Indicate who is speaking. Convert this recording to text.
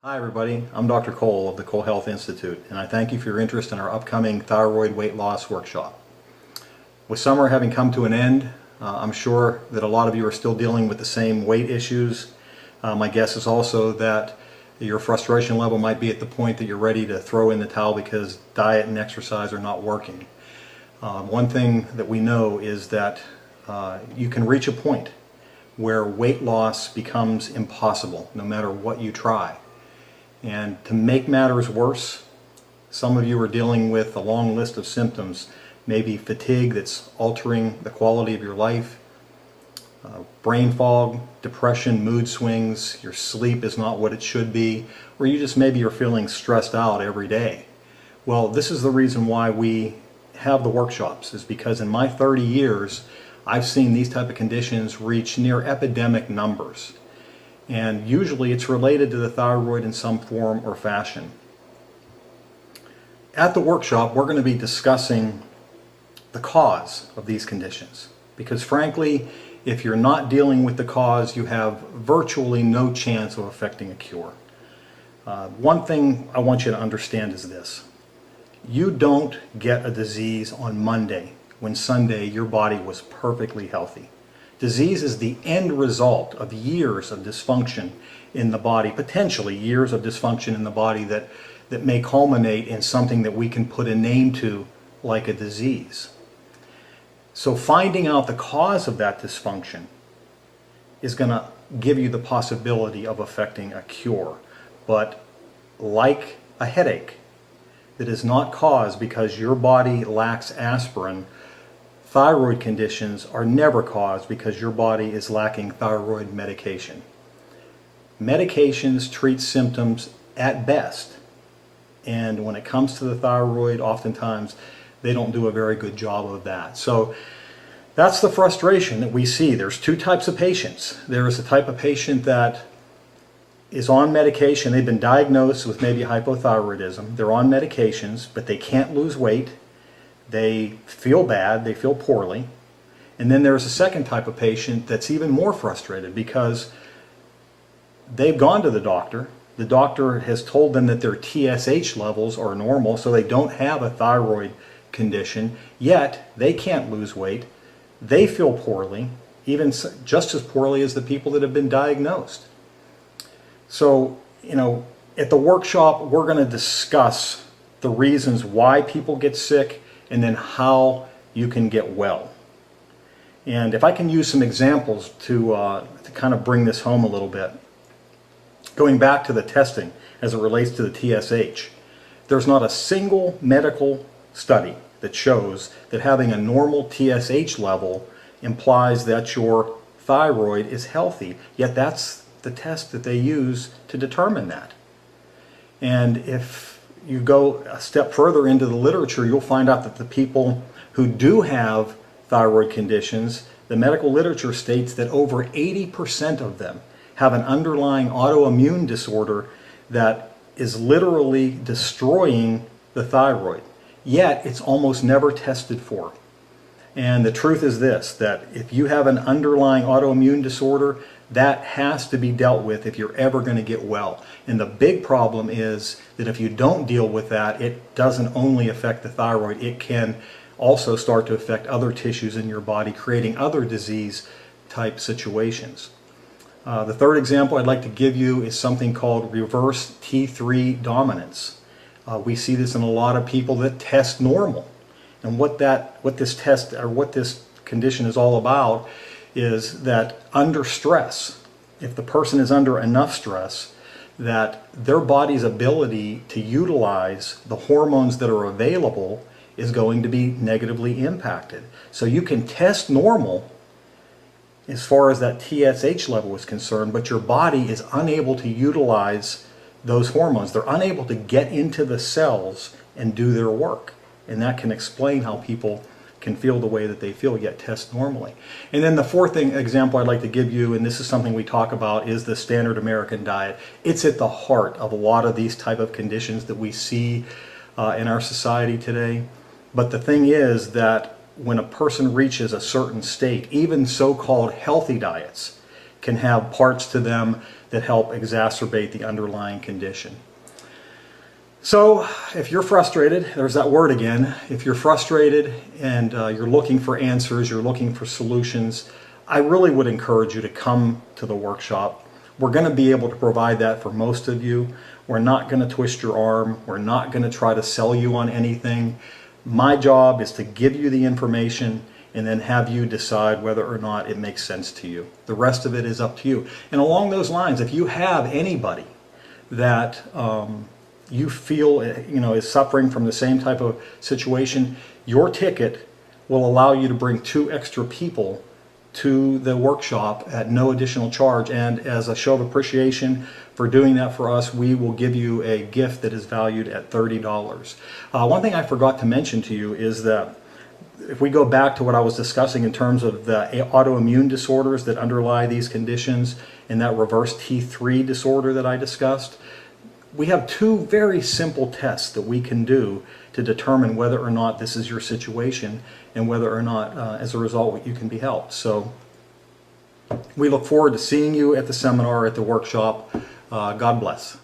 Speaker 1: Hi everybody, I'm Dr. Cole of the Colehealthinstitute, and I thank you for your interest in our upcoming thyroid weight loss workshop. With summer having come to an end, I'm sure that a lot of you are still dealing with the same weight issues. My guess is also that your frustration level might be at the point that you're ready to throw in the towel because diet and exercise are not working. One thing that we know is that you can reach a point where weight loss becomes impossible no matter what you try. And to make matters worse, some of you are dealing with a long list of symptoms, maybe fatigue that's altering the quality of your life, brain fog, depression, mood swings, your sleep is not what it should be, or you just maybe you're feeling stressed out every day. Well, this is the reason why we have the workshops, is because in my 30 years, I've seen these type of conditions reach near epidemic numbers. And usually it's related to the thyroid in some form or fashion. At the workshop, we're going to be discussing the cause of these conditions. Because frankly, if you're not dealing with the cause, you have virtually no chance of affecting a cure. One thing I want you to understand is this. You don't get a disease on Monday when Sunday your body was perfectly healthy. Disease is the end result of years of dysfunction in the body, potentially years of dysfunction in the body that may culminate in something that we can put a name to, like a disease. So finding out the cause of that dysfunction is going to give you the possibility of affecting a cure. But like a headache that is not caused because your body lacks aspirin, thyroid conditions are never caused because your body is lacking thyroid medication. Medications treat symptoms at best, and when it comes to the thyroid, oftentimes they don't do a very good job of that. So that's the frustration that we see. There's two types of patients. There is a type of patient that is on medication. They've been diagnosed with maybe hypothyroidism. They're on medications, but they can't lose weight. They feel bad, they feel poorly. And then there's a second type of patient that's even more frustrated because they've gone to the doctor. The doctor has told them that their TSH levels are normal, so they don't have a thyroid condition, yet they can't lose weight. They feel poorly, even just as poorly as the people that have been diagnosed. So, at the workshop, we're going to discuss the reasons why people get sick and then how you can get well. And if I can use some examples to kind of bring this home a little bit. Going back to the testing as it relates to the TSH, there's not a single medical study that shows that having a normal TSH level implies that your thyroid is healthy, yet that's the test that they use to determine that. And if you go a step further into the literature, you'll find out that the people who do have thyroid conditions, the medical literature states that over 80% of them have an underlying autoimmune disorder that is literally destroying the thyroid. Yet it's almost never tested for. And the truth is this, that if you have an underlying autoimmune disorder, that has to be dealt with if you're ever going to get well. And the big problem is that if you don't deal with that, it doesn't only affect the thyroid, it can also start to affect other tissues in your body, creating other disease type situations. The third example I'd like to give you is something called reverse T3 dominance. We see this in a lot of people that test normal. And what this condition is all about is that under stress, if the person is under enough stress, that their body's ability to utilize the hormones that are available is going to be negatively impacted. So you can test normal as far as that TSH level is concerned, but your body is unable to utilize those hormones. They're unable to get into the cells and do their work. And that can explain how people can feel the way that they feel, yet test normally. And then the fourth example I'd like to give you, and this is something we talk about, is the standard American diet. It's at the heart of a lot of these type of conditions that we see in our society today. But the thing is that when a person reaches a certain state, even so-called healthy diets can have parts to them that help exacerbate the underlying condition. So if you're frustrated, there's that word again, if you're frustrated and you're looking for answers, you're looking for solutions, I really would encourage you to come to the workshop. We're going to be able to provide that for most of you. We're not going to twist your arm. We're not going to try to sell you on anything. My job is to give you the information and then have you decide whether or not it makes sense to you. The rest of it is up to you. And along those lines, if you have anybody that you feel is suffering from the same type of situation, your ticket will allow you to bring 2 extra people to the workshop at no additional charge, and as a show of appreciation for doing that for us, we will give you a gift that is valued at $30. One thing I forgot to mention to you is that if we go back to what I was discussing in terms of the autoimmune disorders that underlie these conditions and that reverse T3 disorder that I discussed, we have 2 very simple tests that we can do to determine whether or not this is your situation and whether or not, as a result, you can be helped. So we look forward to seeing you at the seminar, at the workshop. God bless.